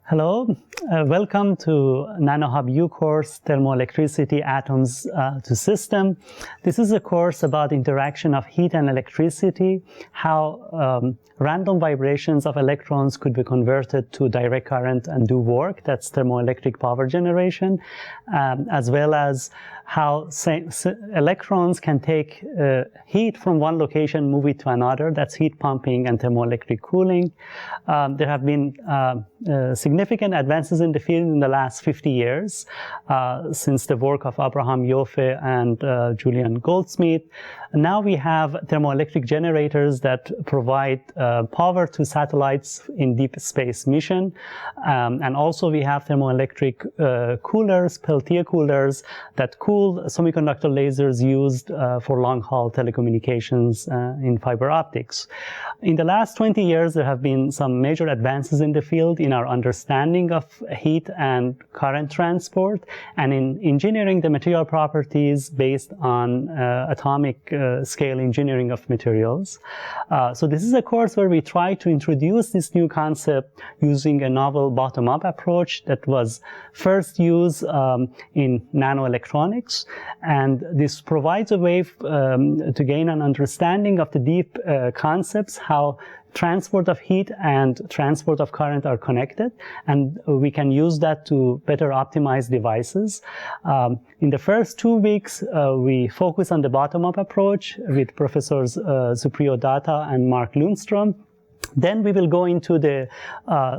Hello, welcome to nanoHUB-U course, Thermoelectricity, Atoms to System. This is a course about interaction of heat and electricity, how random vibrations of electrons could be converted to direct current and do work. That's thermoelectric power generation, as well as how electrons can take heat from one location, move it to another. That's heat pumping and thermoelectric cooling. There have been significant advances in the field in the last 50 years since the work of Abraham Joffe and Julian Goldsmith. Now we have thermoelectric generators that provide power to satellites in deep space mission. And also we have thermoelectric coolers, Peltier coolers, that cool semiconductor lasers used for long-haul telecommunications in fiber optics. In the last 20 years, there have been some major advances in the field in our understanding of heat and current transport, and in engineering the material properties based on atomic scale engineering of materials. So this is a course where we try to introduce this new concept using a novel bottom-up approach that was first used in nanoelectronics, and this provides a way to gain an understanding of the deep concepts, how transport of heat and transport of current are connected, and we can use that to better optimize devices. In the first 2 weeks, we focus on the bottom-up approach with Professors Shakouri-Datta and Mark Lundstrom. Then we will go into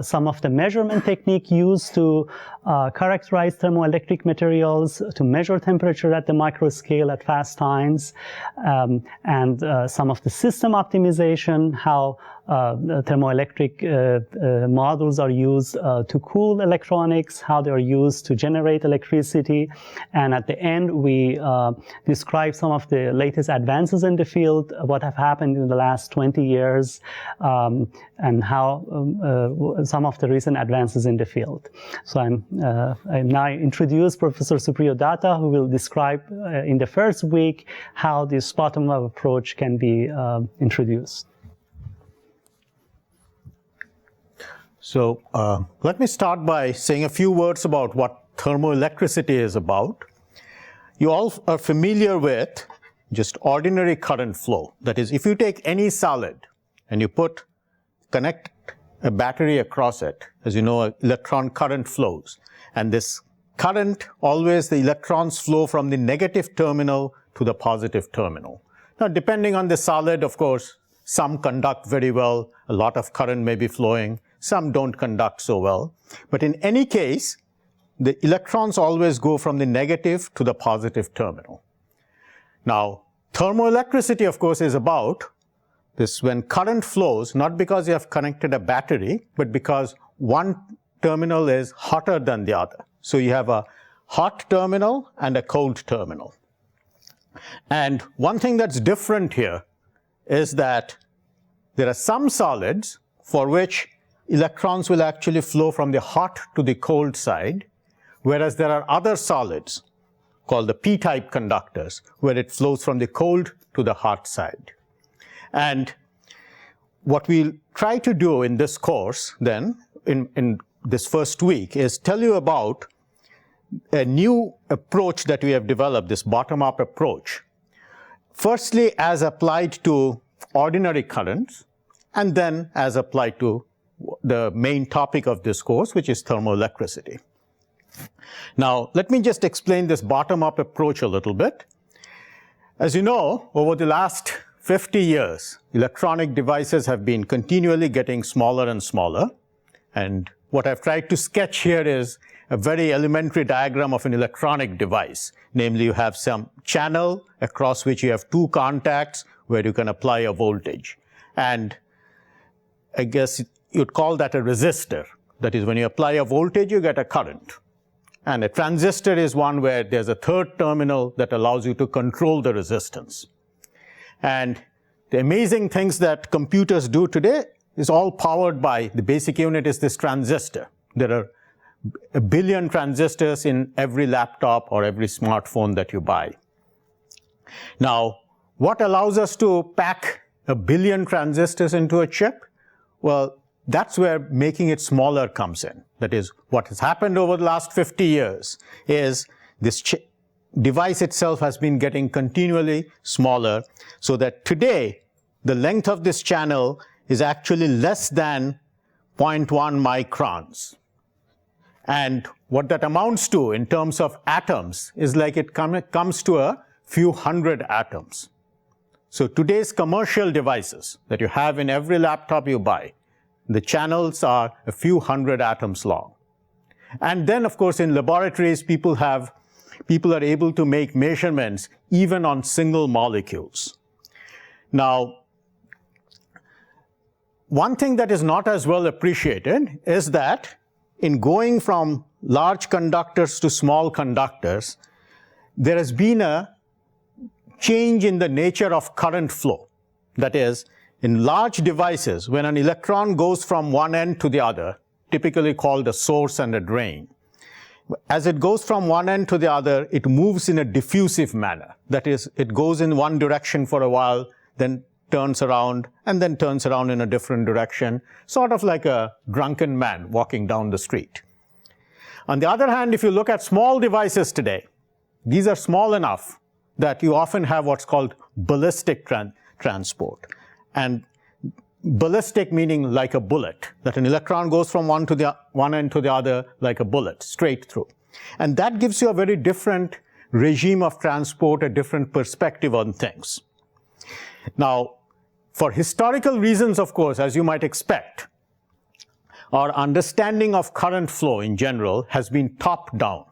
some of the measurement technique used to characterize thermoelectric materials, to measure temperature at the microscale at fast times, and some of the system optimization, how thermoelectric modules are used to cool electronics, how they are used to generate electricity. And at the end, we describe some of the latest advances in the field, what have happened in the last 20 years, and how some of the recent advances in the field. So I now introduce Professor Shakouri-Datta, who will describe in the first week how this bottom-up approach can be introduced. So let me start by saying a few words about what thermoelectricity is about. You all are familiar with just ordinary current flow. That is, if you take any solid and you connect a battery across it, as you know, electron current flows. And this current, always the electrons flow from the negative terminal to the positive terminal. Now, depending on the solid, of course, some conduct very well, a lot of current may be flowing, some don't conduct so well. But in any case, the electrons always go from the negative to the positive terminal. Now, thermoelectricity, of course, is about this when current flows, not because you have connected a battery, but because one terminal is hotter than the other. So you have a hot terminal and a cold terminal. And one thing that's different here is that there are some solids for which electrons will actually flow from the hot to the cold side, whereas there are other solids called the p-type conductors, where it flows from the cold to the hot side. And what we'll try to do in this course then, in this first week, is tell you about a new approach that we have developed, this bottom-up approach. Firstly, as applied to ordinary currents, and then as applied to the main topic of this course, which is thermoelectricity. Now, let me just explain this bottom-up approach a little bit. As you know, over the last 50 years, electronic devices have been continually getting smaller and smaller. And what I've tried to sketch here is a very elementary diagram of an electronic device. Namely, you have some channel across which you have two contacts where you can apply a voltage. And I guess you'd call that a resistor. That is, when you apply a voltage, you get a current. And a transistor is one where there's a third terminal that allows you to control the resistance. And the amazing things that computers do today is all powered by the basic unit is this transistor. There are a billion transistors in every laptop or every smartphone that you buy. Now, what allows us to pack a billion transistors into a chip? Well, that's where making it smaller comes in. That is, what has happened over the last 50 years is this device itself has been getting continually smaller, so that today the length of this channel is actually less than 0.1 microns. And what that amounts to in terms of atoms is like it comes to a few hundred atoms. So today's commercial devices that you have in every laptop you buy, the channels are a few hundred atoms long. And then, of course, in laboratories, people are able to make measurements even on single molecules. Now, one thing that is not as well appreciated is that in going from large conductors to small conductors, there has been a change in the nature of current flow. That is, in large devices, when an electron goes from one end to the other, typically called a source and a drain, as it goes from one end to the other, it moves in a diffusive manner. That is, it goes in one direction for a while, then turns around, and then turns around in a different direction, sort of like a drunken man walking down the street. On the other hand, if you look at small devices today, these are small enough that you often have what's called ballistic transport. And ballistic meaning like a bullet, that an electron goes from one end to the other like a bullet, straight through. And that gives you a very different regime of transport, a different perspective on things. Now, for historical reasons, of course, as you might expect, our understanding of current flow in general has been top-down.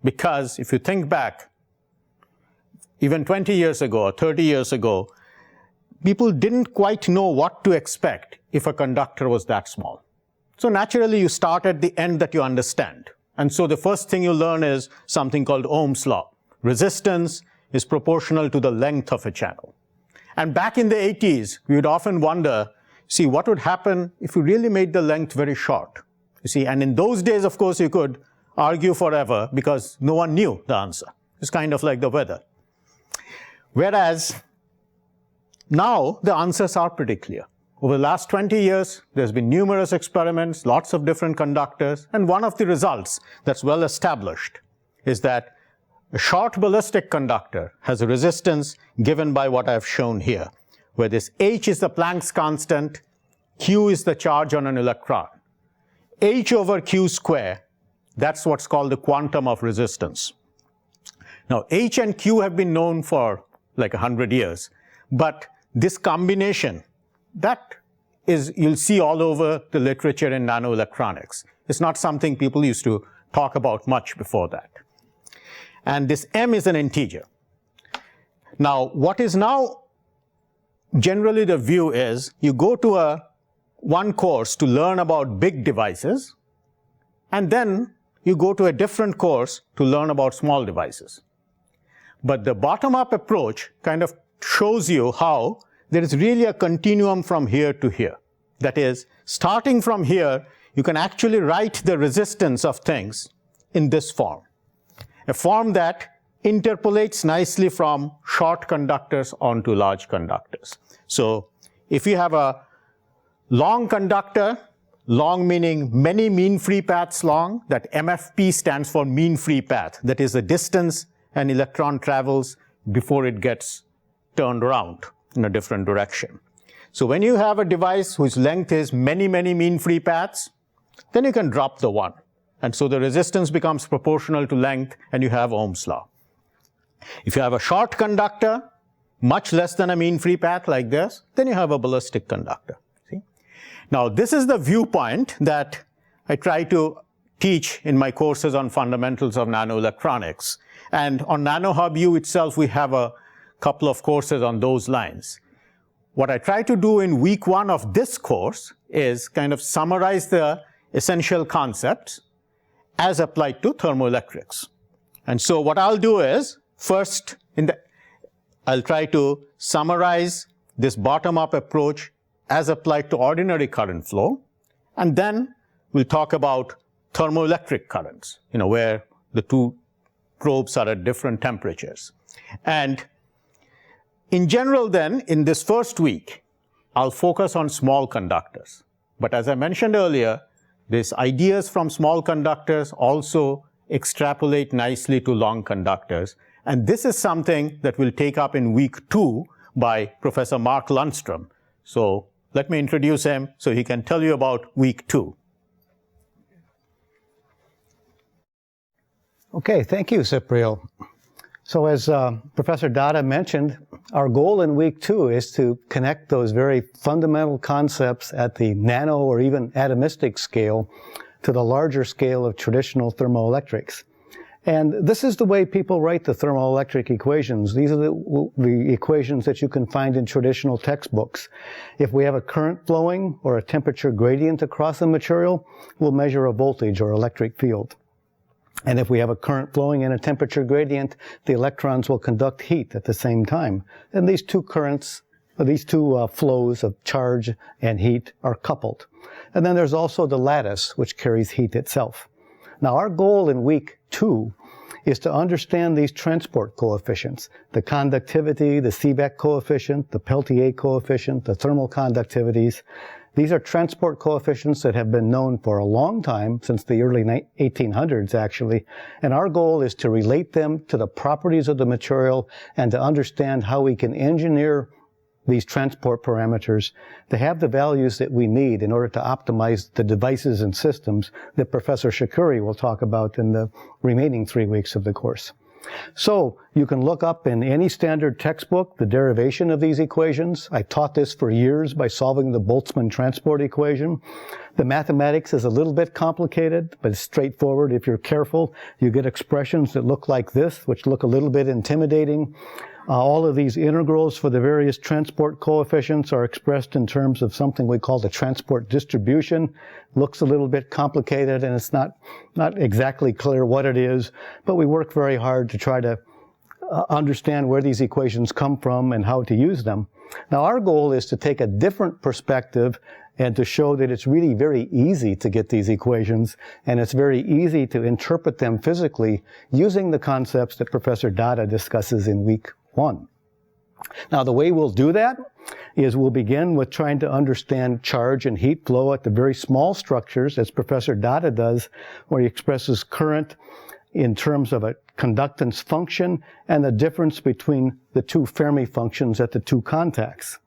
Because if you think back, even 20 years ago or 30 years ago, people didn't quite know what to expect if a conductor was that small. So naturally, you start at the end that you understand. And so the first thing you learn is something called Ohm's law. Resistance is proportional to the length of a channel. And back in the 80s, we would often wonder, see, what would happen if you really made the length very short? You see, and in those days, of course, you could argue forever because no one knew the answer. It's kind of like the weather. Whereas now the answers are pretty clear. Over the last 20 years, there's been numerous experiments, lots of different conductors, and one of the results that's well established is that a short ballistic conductor has a resistance given by what I've shown here, where this H is the Planck's constant, Q is the charge on an electron. H over Q square, that's what's called the quantum of resistance. Now, H and Q have been known for like 100 years, but this combination, that is, you'll see all over the literature in nanoelectronics. It's not something people used to talk about much before that. And this M is an integer. Now, what is now generally the view is you go to one course to learn about big devices, and then you go to a different course to learn about small devices. But the bottom-up approach kind of shows you how there is really a continuum from here to here. That is, starting from here, you can actually write the resistance of things in this form. A form that interpolates nicely from short conductors onto large conductors. So if you have a long conductor, long meaning many mean free paths long, that MFP stands for mean free path. That is the distance an electron travels before it gets turned around in a different direction. So when you have a device whose length is many, many mean free paths, then you can drop the one. And so the resistance becomes proportional to length, and you have Ohm's law. If you have a short conductor, much less than a mean free path like this, then you have a ballistic conductor. See? Now, this is the viewpoint that I try to teach in my courses on fundamentals of nanoelectronics. And on nanoHUB-U itself, we have a couple of courses on those lines. What I try to do in week 1 of this course is kind of summarize the essential concepts as applied to thermoelectrics. And so what I'll do is, first, I'll try to summarize this bottom-up approach as applied to ordinary current flow, and then we'll talk about thermoelectric currents, where the two probes are at different temperatures. And in general then, in this first week, I'll focus on small conductors. But as I mentioned earlier, these ideas from small conductors also extrapolate nicely to long conductors. And this is something that we'll take up in week 2 by Professor Mark Lundstrom. So let me introduce him so he can tell you about week 2. Okay, thank you, Cipriel. So as Professor Datta mentioned, our goal in week 2 is to connect those very fundamental concepts at the nano or even atomistic scale to the larger scale of traditional thermoelectrics. And this is the way people write the thermoelectric equations. These are the equations that you can find in traditional textbooks. If we have a current flowing or a temperature gradient across a material, we'll measure a voltage or electric field. And if we have a current flowing and a temperature gradient, the electrons will conduct heat at the same time. And these two currents, these two flows of charge and heat are coupled. And then there's also the lattice, which carries heat itself. Now, our goal in week 2 is to understand these transport coefficients, the conductivity, the Seebeck coefficient, the Peltier coefficient, the thermal conductivities. These are transport coefficients that have been known for a long time, since the early 1800s actually, and our goal is to relate them to the properties of the material and to understand how we can engineer these transport parameters to have the values that we need in order to optimize the devices and systems that Professor Shakouri will talk about in the remaining 3 weeks of the course. So you can look up in any standard textbook the derivation of these equations. I taught this for years by solving the Boltzmann transport equation. The mathematics is a little bit complicated, but it's straightforward. If you're careful, you get expressions that look like this, which look a little bit intimidating. All of these integrals for the various transport coefficients are expressed in terms of something we call the transport distribution. Looks a little bit complicated, and it's not exactly clear what it is, but we work very hard to try to understand where these equations come from and how to use them. Now, our goal is to take a different perspective and to show that it's really very easy to get these equations, and it's very easy to interpret them physically using the concepts that Professor Datta discusses in week 1. Now, the way we'll do that is we'll begin with trying to understand charge and heat flow at the very small structures, as Professor Datta does, where he expresses current in terms of a conductance function and the difference between the two Fermi functions at the two contacts.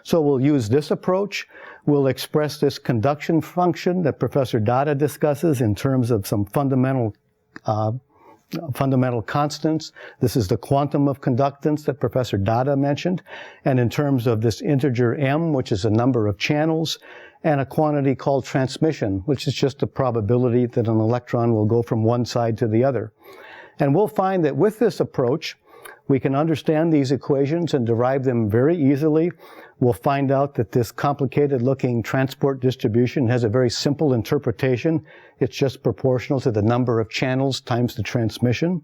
So we'll use this approach. We'll express this conduction function that Professor Datta discusses in terms of some fundamental constants. This is the quantum of conductance that Professor Datta mentioned. And in terms of this integer m, which is a number of channels, and a quantity called transmission, which is just the probability that an electron will go from one side to the other. And we'll find that with this approach, we can understand these equations and derive them very easily. We'll find out that this complicated-looking transport distribution has a very simple interpretation. It's just proportional to the number of channels times the transmission.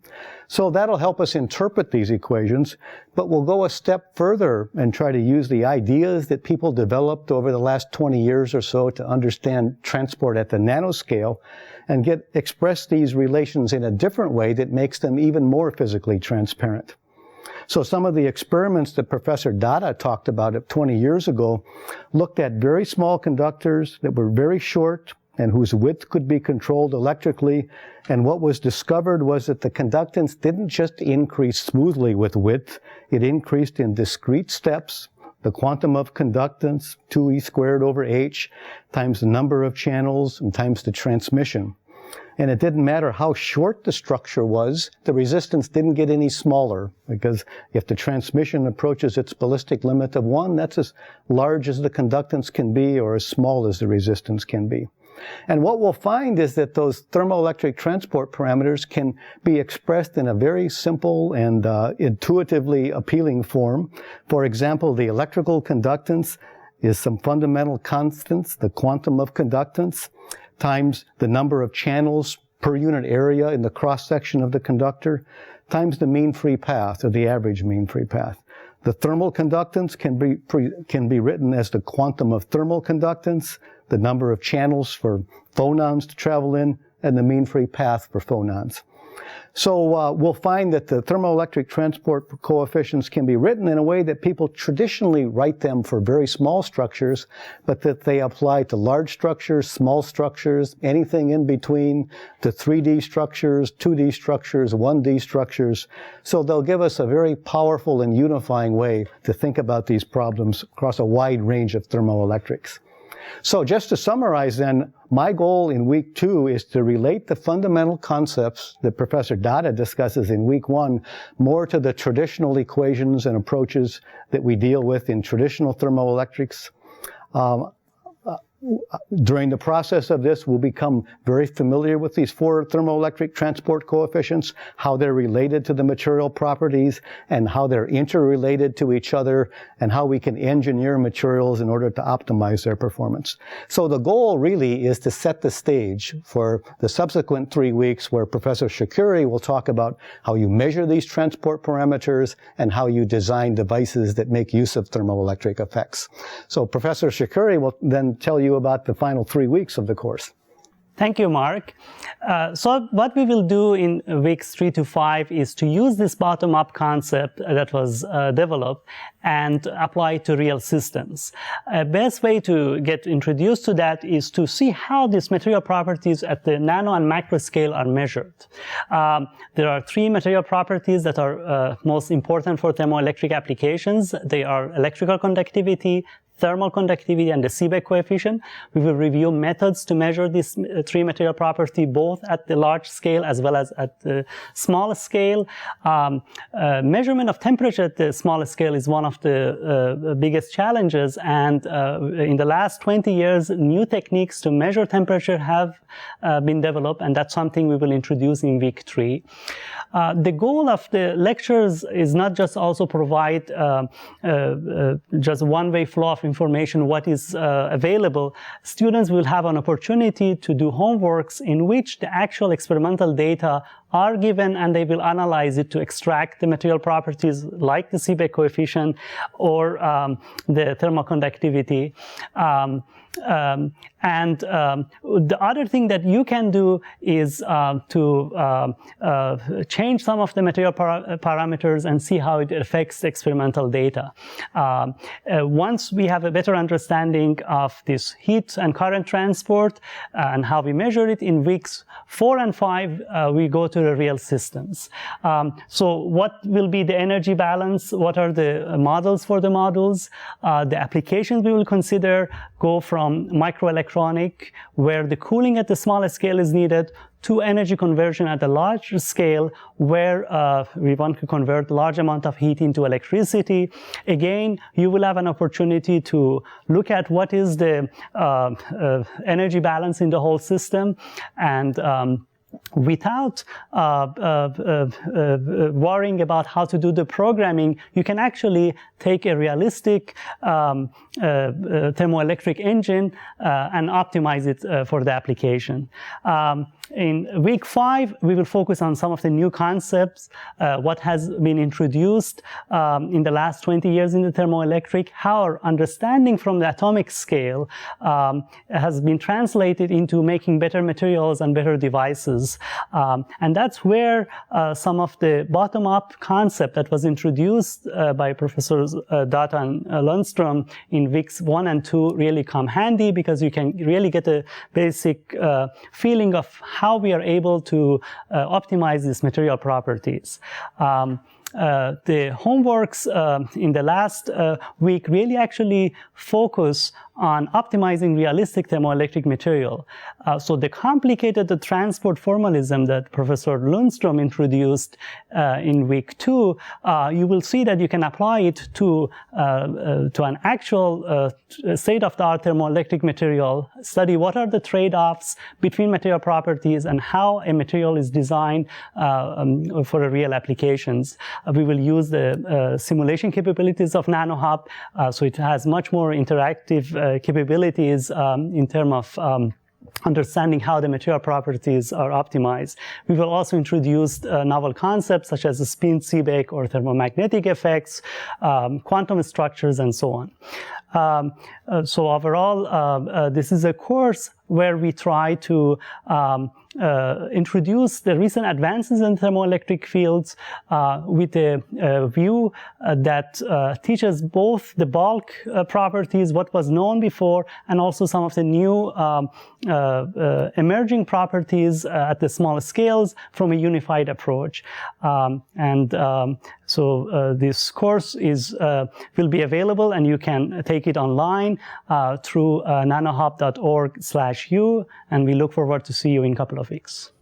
So that'll help us interpret these equations, but we'll go a step further and try to use the ideas that people developed over the last 20 years or so to understand transport at the nanoscale and express these relations in a different way that makes them even more physically transparent. So some of the experiments that Professor Datta talked about 20 years ago looked at very small conductors that were very short and whose width could be controlled electrically. And what was discovered was that the conductance didn't just increase smoothly with width, it increased in discrete steps. The quantum of conductance, 2e squared over h, times the number of channels and times the transmission. And it didn't matter how short the structure was, the resistance didn't get any smaller, because if the transmission approaches its ballistic limit of 1, that's as large as the conductance can be or as small as the resistance can be. And what we'll find is that those thermoelectric transport parameters can be expressed in a very simple and intuitively appealing form. For example, the electrical conductance is some fundamental constants, the quantum of conductance, times the number of channels per unit area in the cross-section of the conductor, times the mean free path, or the average mean free path. The thermal conductance can be written as the quantum of thermal conductance, the number of channels for phonons to travel in, and the mean free path for phonons. So we'll find that the thermoelectric transport coefficients can be written in a way that people traditionally write them for very small structures, but that they apply to large structures, small structures, anything in between, to 3D structures, 2D structures, 1D structures. So they'll give us a very powerful and unifying way to think about these problems across a wide range of thermoelectrics. So just to summarize then, my goal in week 2 is to relate the fundamental concepts that Professor Datta discusses in week 1 more to the traditional equations and approaches that we deal with in traditional thermoelectrics. During the process of this, we'll become very familiar with these 4 thermoelectric transport coefficients, how they're related to the material properties, and how they're interrelated to each other, and how we can engineer materials in order to optimize their performance. So the goal really is to set the stage for the subsequent 3 weeks where Professor Shakouri will talk about how you measure these transport parameters and how you design devices that make use of thermoelectric effects. So Professor Shakouri will then tell you about the final 3 weeks of the course. Thank you, Mark. So what we will do in weeks 3 to 5 is to use this bottom-up concept that was developed and apply it to real systems. Best way to get introduced to that is to see how these material properties at the nano and macro scale are measured. There are 3 material properties that are most important for thermoelectric applications. They are electrical conductivity, thermal conductivity, and the Seebeck coefficient. We will review methods to measure these 3 material properties both at the large scale as well as at the small scale. Measurement of temperature at the small scale is one of the biggest challenges, and in the last 20 years, new techniques to measure temperature have been developed, and that's something we will introduce in week 3. The goal of the lectures is not just also provide just one-way flow of information, what is available. Students will have an opportunity to do homeworks in which the actual experimental data are given, and they will analyze it to extract the material properties like the Seebeck coefficient or the thermal conductivity. The other thing that you can do is to change some of the material parameters and see how it affects the experimental data. Once we have a better understanding of this heat and current transport and how we measure it, in weeks 4 and 5, we go to the real systems. So what will be the energy balance? What are the models for the models? The applications we will consider go from microelectronic, where the cooling at the smallest scale is needed, to energy conversion at a larger scale, where we want to convert a large amount of heat into electricity. Again, you will have an opportunity to look at what is the energy balance in the whole system, and without worrying about how to do the programming, you can actually take a realistic thermoelectric engine and optimize it for the application. In week 5, we will focus on some of the new concepts, what has been introduced in the last 20 years in the thermoelectric, how our understanding from the atomic scale has been translated into making better materials and better devices. And that's where some of the bottom-up concept that was introduced by Professors Datta and Lundstrom in weeks 1 and 2 really come handy, because you can really get a basic feeling of how we are able to optimize these material properties. The homeworks in the last week really actually focus on optimizing realistic thermoelectric material. So the complicated transport formalism that Professor Lundstrom introduced in week 2, you will see that you can apply it to an actual state-of-the-art thermoelectric material, study what are the trade-offs between material properties and how a material is designed for real applications. We will use the simulation capabilities of nanoHUB, so it has much more interactive capabilities in terms of understanding how the material properties are optimized. We will also introduce novel concepts such as the spin Seebeck or thermomagnetic effects, quantum structures, and so on. So overall, this is a course where we try to introduce the recent advances in thermoelectric fields with a view that teaches both the bulk properties, what was known before, and also some of the new emerging properties at the small scales from a unified approach. So this course will be available, and you can take it online through nanohub.org/u, and we look forward to see you in a couple of weeks.